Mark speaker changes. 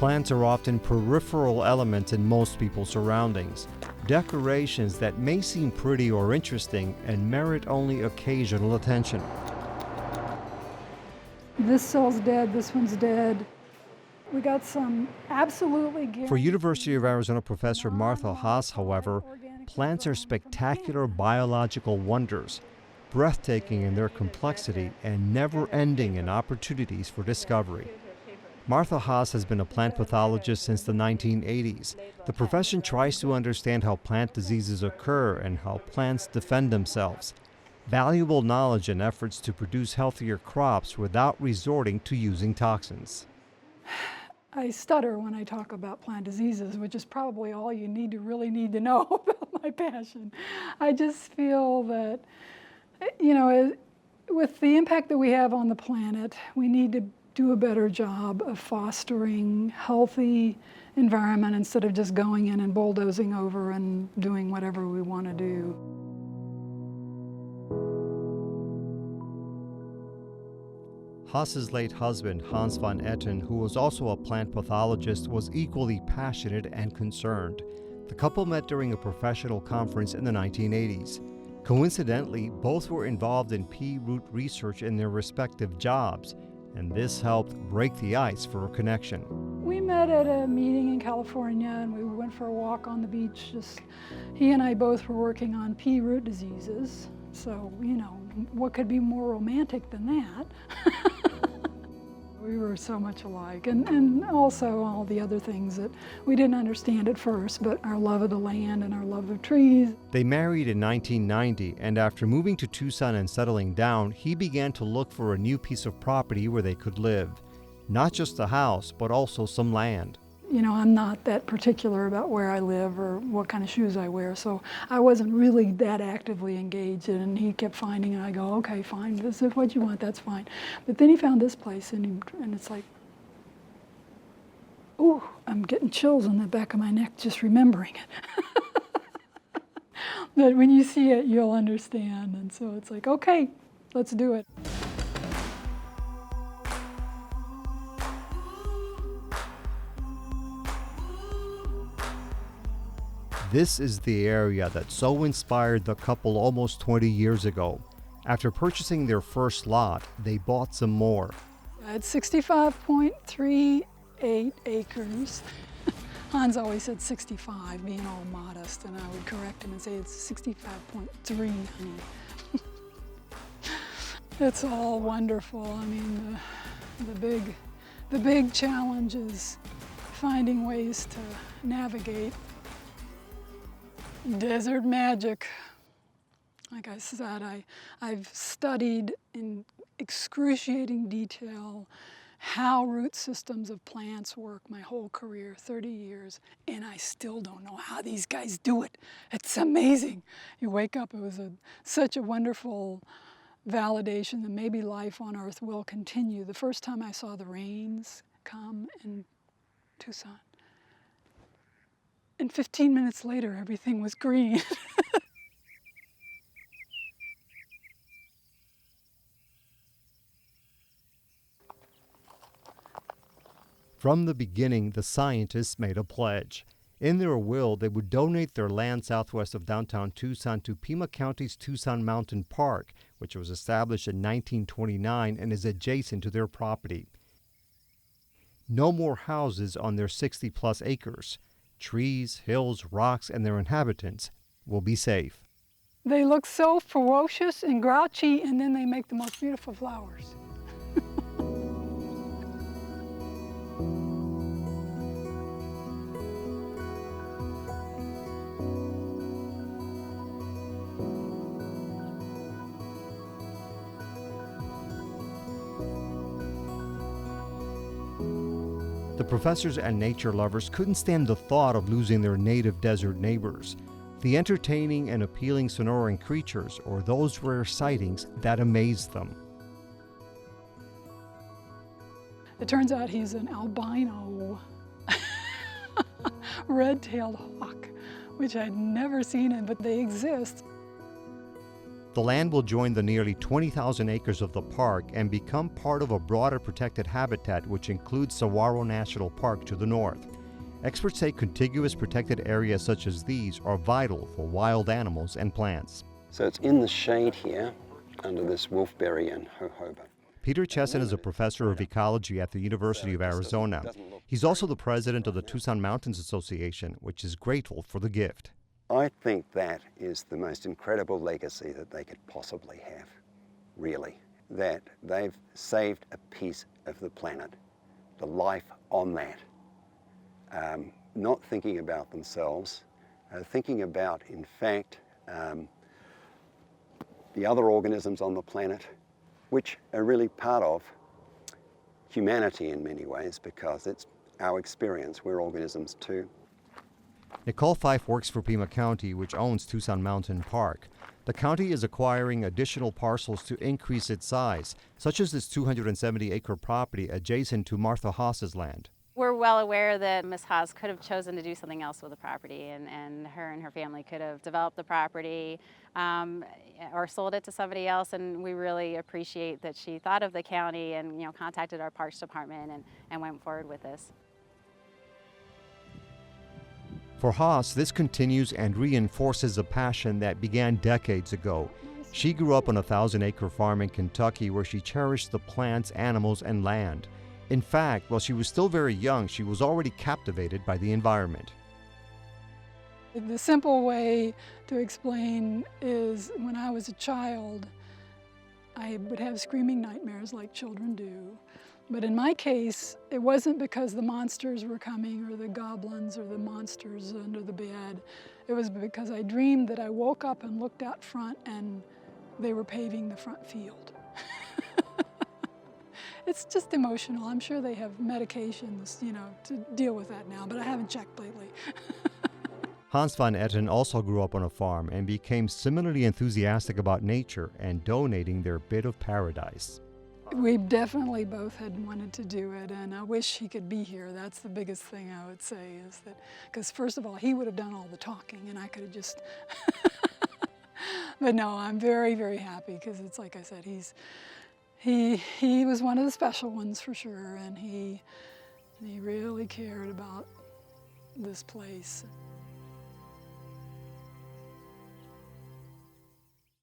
Speaker 1: Plants are often peripheral elements in most people's surroundings, decorations that may seem pretty or interesting and merit only occasional attention.
Speaker 2: This cell's dead, this one's dead. We got some absolutely guaranteed.
Speaker 1: For University of Arizona professor Martha Haas, however, plants are spectacular biological wonders, breathtaking in their complexity and never-ending in opportunities for discovery. Martha Haas has been a plant pathologist since the 1980s. The profession tries to understand how plant diseases occur and how plants defend themselves. Valuable knowledge and efforts to produce healthier crops without resorting to using toxins.
Speaker 2: I stutter when I talk about plant diseases, which is probably all you really need to know about my passion. I just feel that, with the impact that we have on the planet, we need to do a better job of fostering healthy environment instead of just going in and bulldozing over and doing whatever we want to do.
Speaker 1: Haas's late husband, Hans van Etten, who was also a plant pathologist, was equally passionate and concerned. The couple met during a professional conference in the 1980s. Coincidentally, both were involved in pea root research in their respective jobs, and this helped break the ice for a connection.
Speaker 2: We met at a meeting in California and we went for a walk on the beach. He and I both were working on pea root diseases, so, what could be more romantic than that? We were so much alike, and also all the other things that we didn't understand at first, but our love of the land and our love of trees.
Speaker 1: They married in 1990, and after moving to Tucson and settling down, he began to look for a new piece of property where they could live. Not just a house, but also some land.
Speaker 2: I'm not that particular about where I live or what kind of shoes I wear, so I wasn't really that actively engaged in it, and he kept finding it, and I go, okay, fine, this is what you want, that's fine. But then he found this place, and it's like, ooh, I'm getting chills on the back of my neck just remembering it. But when you see it, you'll understand, and so it's like, okay, let's do it.
Speaker 1: This is the area that so inspired the couple almost 20 years ago. After purchasing their first lot, they bought some more.
Speaker 2: It's 65.38 acres. Hans always said 65, being all modest, and I would correct him and say it's 65.3, honey. It's all wonderful. I mean, the big challenge is finding ways to navigate desert magic. Like I said, I've studied in excruciating detail how root systems of plants work my whole career, 30 years, and I still don't know how these guys do it. It's amazing. You wake up, it was such a wonderful validation that maybe life on Earth will continue. The first time I saw the rains come in Tucson, and 15 minutes later, everything was green.
Speaker 1: From the beginning, the scientists made a pledge. In their will, they would donate their land southwest of downtown Tucson to Pima County's Tucson Mountain Park, which was established in 1929 and is adjacent to their property. No more houses on their 60-plus acres. Trees, hills, rocks, and their inhabitants will be safe.
Speaker 2: They look so ferocious and grouchy, and then they make the most beautiful flowers.
Speaker 1: The professors and nature lovers couldn't stand the thought of losing their native desert neighbors, the entertaining and appealing Sonoran creatures, or those rare sightings that amazed them.
Speaker 2: It turns out he's an albino red-tailed hawk, which I'd never seen, but they exist.
Speaker 1: The land will join the nearly 20,000 acres of the park and become part of a broader protected habitat which includes Saguaro National Park to the north. Experts say contiguous protected areas such as these are vital for wild animals and plants.
Speaker 3: So it's in the shade here under this wolfberry and jojoba.
Speaker 1: Peter Chesson is a professor of ecology at the University of Arizona. He's also the president of the Tucson Mountains Association, which is grateful for the gift.
Speaker 3: I think that is the most incredible legacy that they could possibly have, really. That they've saved a piece of the planet, the life on that. Not thinking about themselves, thinking about, in fact, the other organisms on the planet, which are really part of humanity in many ways, because it's our experience. We're organisms too.
Speaker 1: Nicole Fife works for Pima County, which owns Tucson Mountain Park. The county is acquiring additional parcels to increase its size, such as this 270-acre property adjacent to Martha Haas's land.
Speaker 4: We're well aware that Ms. Haas could have chosen to do something else with the property, and her family could have developed the property or sold it to somebody else, and we really appreciate that she thought of the county and contacted our Parks Department and went forward with this.
Speaker 1: For Haas, this continues and reinforces a passion that began decades ago. She grew up on a 1,000-acre farm in Kentucky where she cherished the plants, animals, and land. In fact, while she was still very young, she was already captivated by the environment.
Speaker 2: The simple way to explain is when I was a child, I would have screaming nightmares like children do. But in my case, it wasn't because the monsters were coming or the goblins or the monsters under the bed. It was because I dreamed that I woke up and looked out front and they were paving the front field. It's just emotional. I'm sure they have medications, to deal with that now, but I haven't checked lately.
Speaker 1: Hans van Etten also grew up on a farm and became similarly enthusiastic about nature and donating their bit of paradise.
Speaker 2: We definitely both had wanted to do it, and I wish he could be here. That's the biggest thing I would say, is that, because first of all, he would have done all the talking and I could have just, but no, I'm very, very happy, because it's like I said, he was one of the special ones for sure, and he really cared about this place.